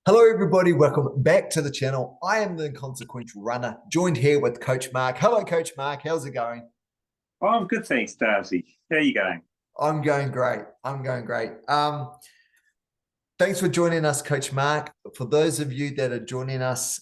Hello, everybody. Welcome back to the channel. I am the Inconsequential Runner, joined here with Coach Mark. Hello, Coach Mark. How's it going? Oh, I'm good, thanks, Darcy. How are you going? I'm going great. I'm going great. Thanks for joining us, Coach Mark. For those of you that are joining us,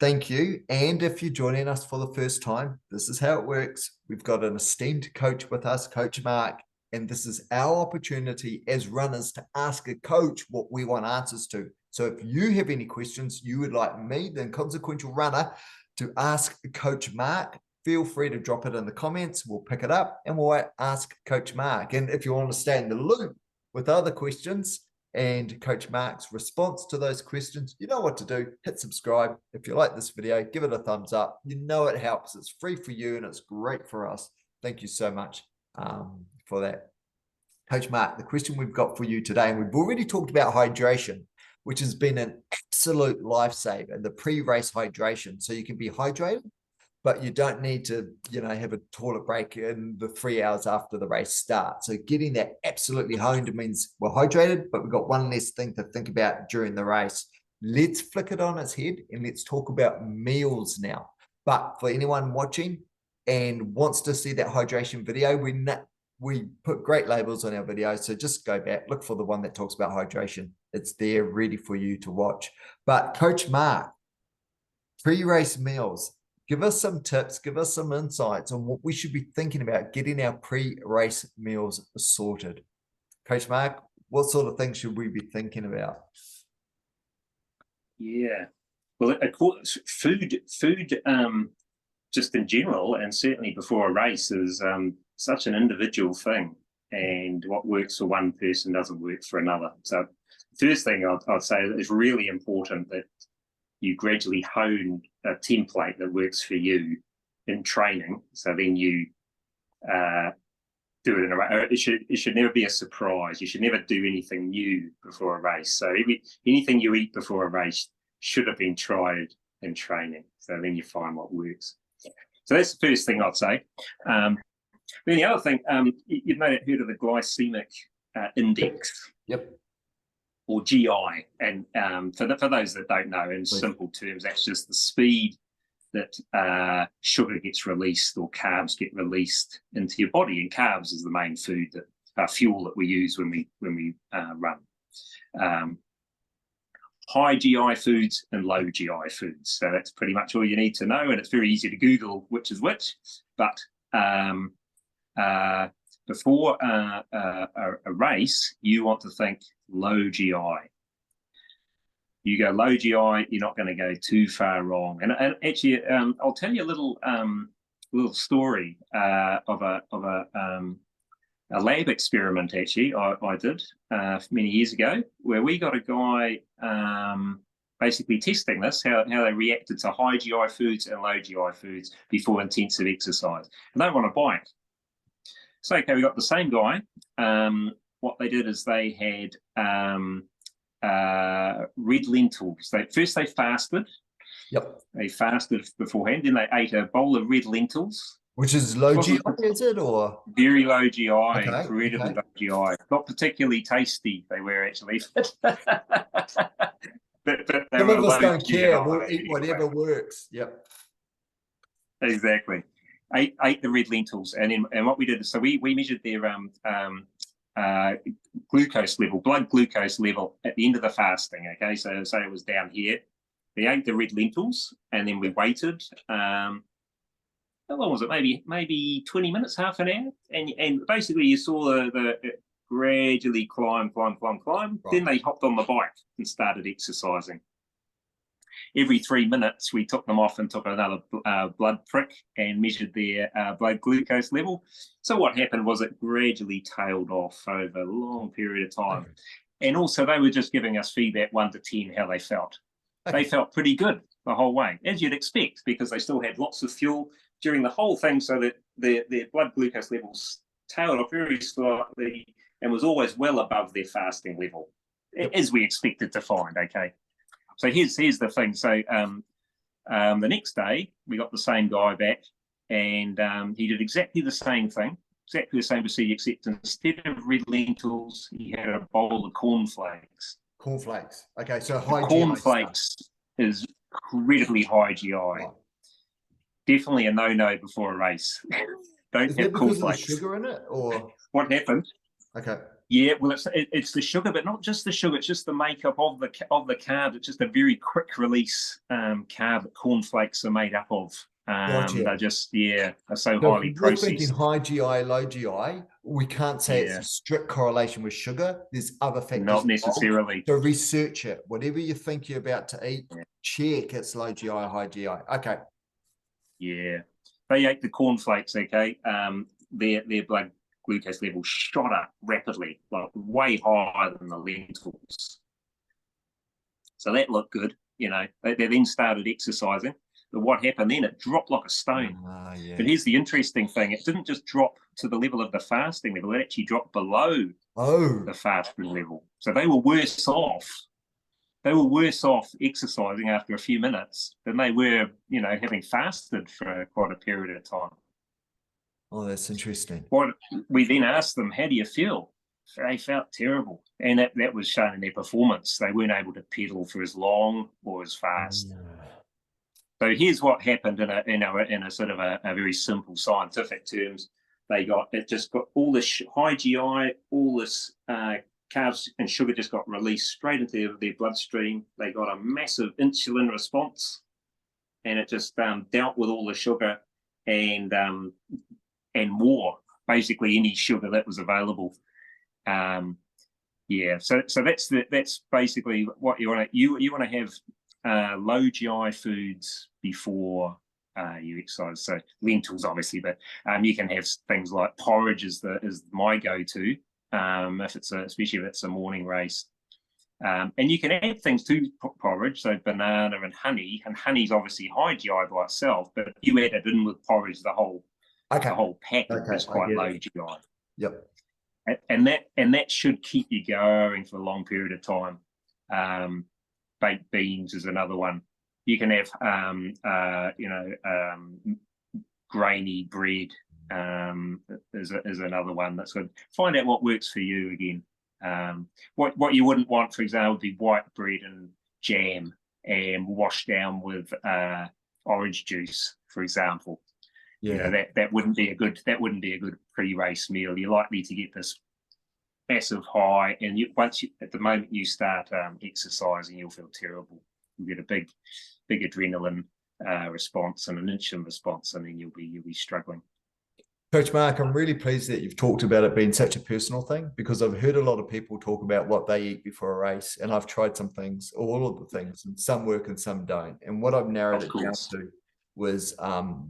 thank you. And if you're joining us for the first time, this is how it works. We've got an esteemed coach with us, Coach Mark, and this is our opportunity as runners to ask a coach what we want answers to. So if you have any questions you would like me, the Inconsequential Runner, to ask Coach Mark, feel free to drop it in the comments. We'll pick it up and we'll ask Coach Mark. And if you want to stay in the loop with other questions, and Coach Mark's response to those questions, you know what to do. Hit subscribe. If you like this video, give it a thumbs up. You know it helps. It's free for you and it's great for us. Thank you so much for that. Coach Mark, the question we've got for you today, and we've already talked about hydration, which has been an absolute lifesaver, the pre-race hydration. So you can be hydrated, but you don't need to, have a toilet break in the 3 hours after the race starts. So getting that absolutely honed means we're hydrated, but we've got one less thing to think about during the race. Let's flick it on its head and let's talk about meals now. But for anyone watching and wants to see that hydration video, we put great labels on our videos. So just go back, look for the one that talks about hydration. It's there ready for you to watch. But Coach Mark, pre-race meals, give us some tips, give us some insights on what we should be thinking about getting our pre-race meals sorted. Coach Mark, what sort of things should we be thinking about? Yeah, well, of course, food, just in general, and certainly before a race, is such an individual thing, and what works for one person doesn't work for another. So, first thing I'd say is it's really important that you gradually hone a template that works for you in training. So then you do it in a race. It should never be a surprise. You should never do anything new before a race. So anything you eat before a race should have been tried in training. So then you find what works. So that's the first thing I'd say. Then the other thing, you've heard of the glycemic index. Yep. Or GI, and for those that don't know, in simple terms, that's just the speed that sugar gets released or carbs get released into your body. And carbs is the main food fuel that we use when we run. High GI foods and low GI foods. So that's pretty much all you need to know, and it's very easy to Google which is which. But before a race, you want to think low GI. You go low GI, you're not going to go too far wrong. And actually, I'll tell you a little story of a lab experiment. Actually, I did many years ago, where we got a guy basically testing this, how they reacted to high GI foods and low GI foods before intensive exercise, and they were on a bike. So, okay, we got the same guy. What they did is they had red lentils. First they fasted. Yep. They fasted beforehand. Then they ate a bowl of red lentils. Which is low GI, is it, or very low GI? okay, Incredibly okay. low GI. Not particularly tasty. They were actually. but they Some were of us low don't GI care. We'll eat anyway. whatever works. Yep. Exactly. Ate the red lentils, and what we did is, so we measured their glucose level, blood glucose level at the end of the fasting. Okay, so say it was down here. They ate the red lentils, and then we waited. How long was it? Maybe 20 minutes, half an hour, and basically you saw the gradually climb. Right. Then they hopped on the bike and started exercising. Every 3 minutes, we took them off and took another blood prick and measured their blood glucose level. So what happened was it gradually tailed off over a long period of time. Okay. And also, they were just giving us feedback 1 to 10 how they felt. Okay. They felt pretty good the whole way, as you'd expect, because they still had lots of fuel during the whole thing, so that their blood glucose levels tailed off very slightly and was always well above their fasting level, as we expected to find, okay? So here's the thing. So the next day, we got the same guy back, and he did exactly the same thing, exactly the same procedure, except instead of red lentils, he had a bowl of cornflakes. Cornflakes. Okay, so The high GI stuff. cornflakes is incredibly high GI. Right. Definitely a no-no before a race. Don't Is have that because of the cornflakes. sugar in it, or What happened? okay? Yeah, well, it's the sugar, but not just the sugar. It's just the makeup of the carb. It's just a very quick release carb that cornflakes are made up of. Gotcha. They're just are so So highly if we're thinking processed. high GI, low GI, we can't say it's Yeah, a strict correlation with sugar. There's other factors not involved. necessarily. So research it. Whatever you think you're about to eat, Yeah. check it's low GI, high GI. Okay. Yeah, they ate the cornflakes. Okay, their blood glucose level shot up rapidly, like way higher than the lentils. So that looked good. They then started exercising. But what happened then? It dropped like a stone. Yeah. But here's the interesting thing: it didn't just drop to the level of the fasting level; it actually dropped below the fasting level. So they were worse off. They were worse off exercising after a few minutes than they were, having fasted for quite a period of time. Oh, that's interesting. What we then asked them, how do you feel? They felt terrible, and that was shown in their performance. They weren't able to pedal for as long or as fast. So here's what happened in a sort of a very simple scientific terms. It just got all this high GI, all this carbs and sugar just got released straight into their bloodstream. They got a massive insulin response, and it just dealt with all the sugar and more, basically any sugar that was available. So that's basically what you want to you want to have low GI foods before you exercise. So lentils, obviously, but you can have things like porridge is my go-to especially if it's a morning race. And you can add things to porridge, so banana and honey's obviously high GI by itself, but if you add it in with porridge, the whole packet is quite low GI. Yep. And that should keep you going for a long period of time. Baked beans is another one. You can have grainy bread is another one that's good. Find out what works for you again. What you wouldn't want, for example, would be white bread and jam and washed down with orange juice, for example. Yeah. That wouldn't be a good pre-race meal. You're likely to get this massive high, and at the moment you start exercising, you'll feel terrible. You'll get a big adrenaline response and an insulin response, and then you'll be struggling. Coach Mark, I'm really pleased that you've talked about it being such a personal thing, because I've heard a lot of people talk about what they eat before a race, and I've tried some things, all of the things, and some work and some don't. And what I've narrowed it down to was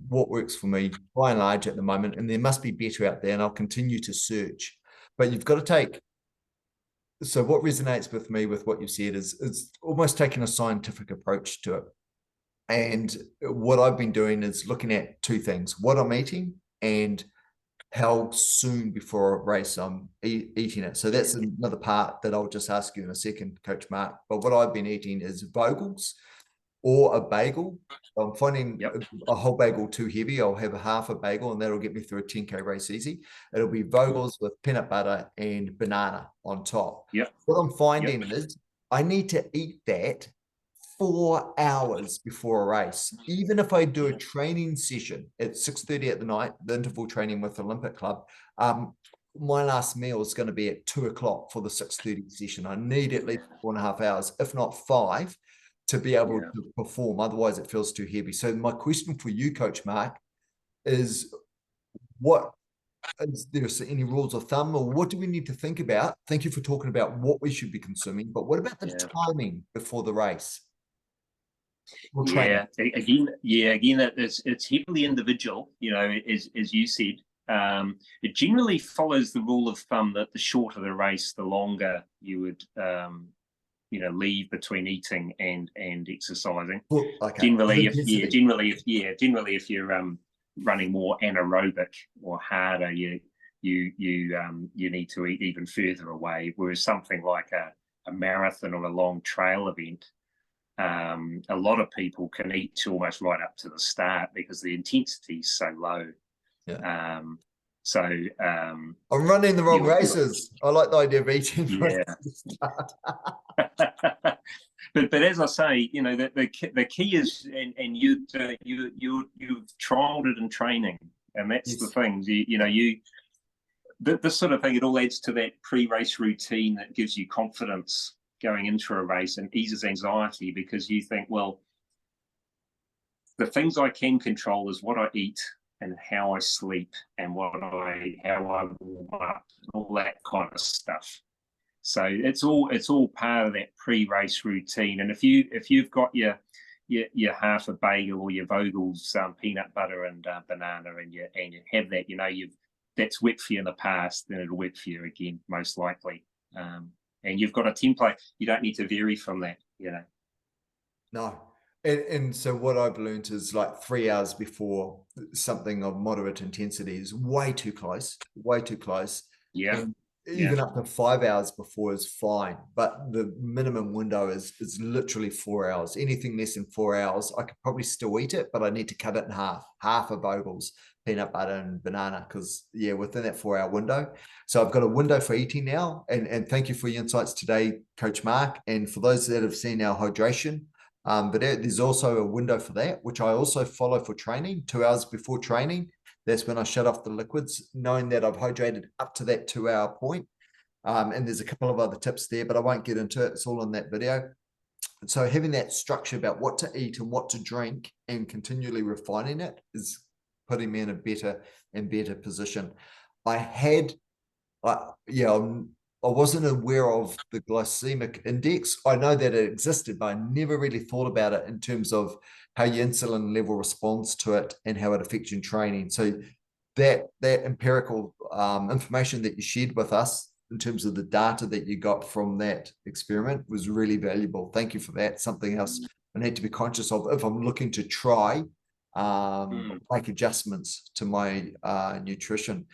what works for me by and large at the moment, and there must be better out there, and I'll continue to search. But you've got to so what resonates with me with what you've said is almost taking a scientific approach to it. And what I've been doing is looking at two things: what I'm eating and how soon before a race I'm eating it. So that's another part that I'll just ask you in a second, Coach Mark. But what I've been eating is Vogels or a bagel. I'm finding a whole bagel too heavy. I'll have a half a bagel, and that'll get me through a 10K race easy. It'll be Vogels with peanut butter and banana on top. What I'm finding is I need to eat that 4 hours before a race. Even if I do a training session at 6:30 at the night, the interval training with Olympic Club, my last meal is going to be at 2 o'clock for the 6:30 session. I need at least 4.5 hours, if not 5, to be able to perform. Otherwise, it feels too heavy. So my question for you, Coach Mark, is is there any rules of thumb, or what do we need to think about? Thank you for talking about what we should be consuming, but what about the timing before the race? Again, it's heavily individual, as you said. It generally follows the rule of thumb that the shorter the race, the longer you would leave between eating and exercising. Generally if you're running more anaerobic or harder, you need to eat even further away. Whereas something like a marathon or a long trail event, a lot of people can eat almost right up to the start because the intensity is so low. So I'm running the wrong races. I like the idea of eating. yeah. But as I say, you know, the key is, and you've trialed it in training, and that's the thing. This sort of thing, it all adds to that pre-race routine that gives you confidence going into a race and eases anxiety, because you think, well, the things I can control is what I eat and how I sleep and how I warm up, all that kind of stuff. So it's all part of that pre-race routine. And if you've got your half a bagel or your Vogel's peanut butter and banana, and you have that, you know, that's worked for you in the past, then it'll work for you again, most likely. And you've got a template. You don't need to vary from that, you know. No. And so what I've learned is, like, 3 hours before something of moderate intensity is way too close. Yeah. And even up to 5 hours before is fine. But the minimum window is literally 4 hours. Anything less than 4 hours, I could probably still eat it, but I need to cut it in half of Vogel's peanut butter and banana, because within that 4 hour window. So I've got a window for eating now. And thank you for your insights today, Coach Mark. And for those that have seen our hydration, but there's also a window for that, which I also follow for training. 2 hours before training, that's when I shut off the liquids, knowing that I've hydrated up to that 2 hour point. And there's a couple of other tips there, but I won't get into it. It's all in that video. So having that structure about what to eat and what to drink and continually refining it is putting me in a better and better position. I wasn't aware of the glycemic index. I know that it existed, but I never really thought about it in terms of how your insulin level responds to it and how it affects you in training. So that empirical information that you shared with us in terms of the data that you got from that experiment was really valuable. Thank you for that. Something else I need to be conscious of if I'm looking to try make adjustments to my nutrition.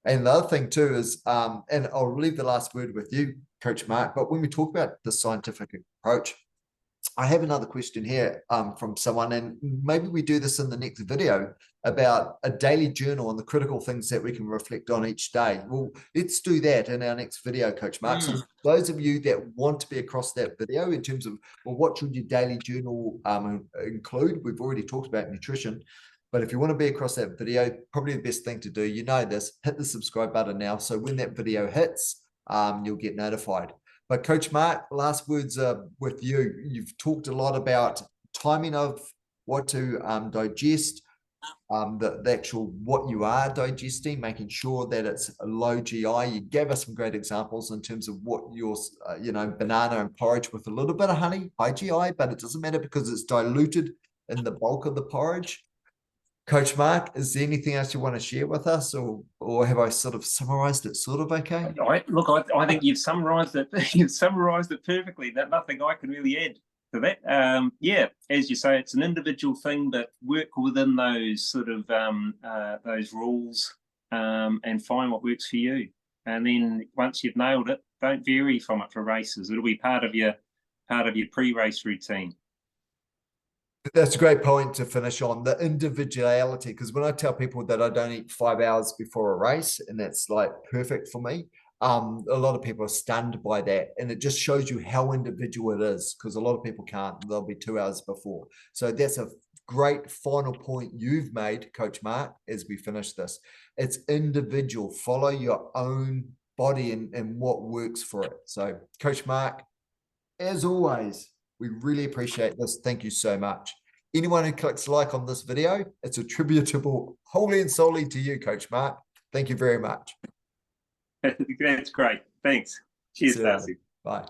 And the other thing too is, and I'll leave the last word with you, Coach Mark, but when we talk about the scientific approach, I have another question here from someone, and maybe we do this in the next video, about a daily journal and the critical things that we can reflect on each day. Well, let's do that in our next video, Coach Mark. So those of you that want to be across that video in terms of, well, what should your daily journal include? We've already talked about nutrition. But if you want to be across that video, probably the best thing to do, you know this, hit the subscribe button now. So when that video hits, you'll get notified. But Coach Mark, last words with you. You've talked a lot about timing of what to digest, the actual what you are digesting, making sure that it's a low GI. You gave us some great examples in terms of what your, banana and porridge with a little bit of honey, high GI, but it doesn't matter because it's diluted in the bulk of the porridge. Coach Mark, is there anything else you want to share with us, or have I sort of summarized it sort of okay? I think you've summarized it. You've summarized it perfectly. That nothing I can really add to that. As you say, it's an individual thing, but work within those sort of those rules and find what works for you. And then once you've nailed it, don't vary from it for races. It'll be part of your pre-race routine. That's a great point to finish on, the individuality, because when I tell people that I don't eat 5 hours before a race, and that's like perfect for me, a lot of people are stunned by that, and it just shows you how individual it is, because a lot of people can't. They'll be 2 hours before. So that's a great final point you've made, Coach Mark, as we finish this. It's individual. Follow your own body and what works for it. So Coach Mark, as always, we really appreciate this. Thank you so much. Anyone who clicks like on this video, it's attributable wholly and solely to you, Coach Mark. Thank you very much. That's great. Thanks. Cheers, Darcy. Bye.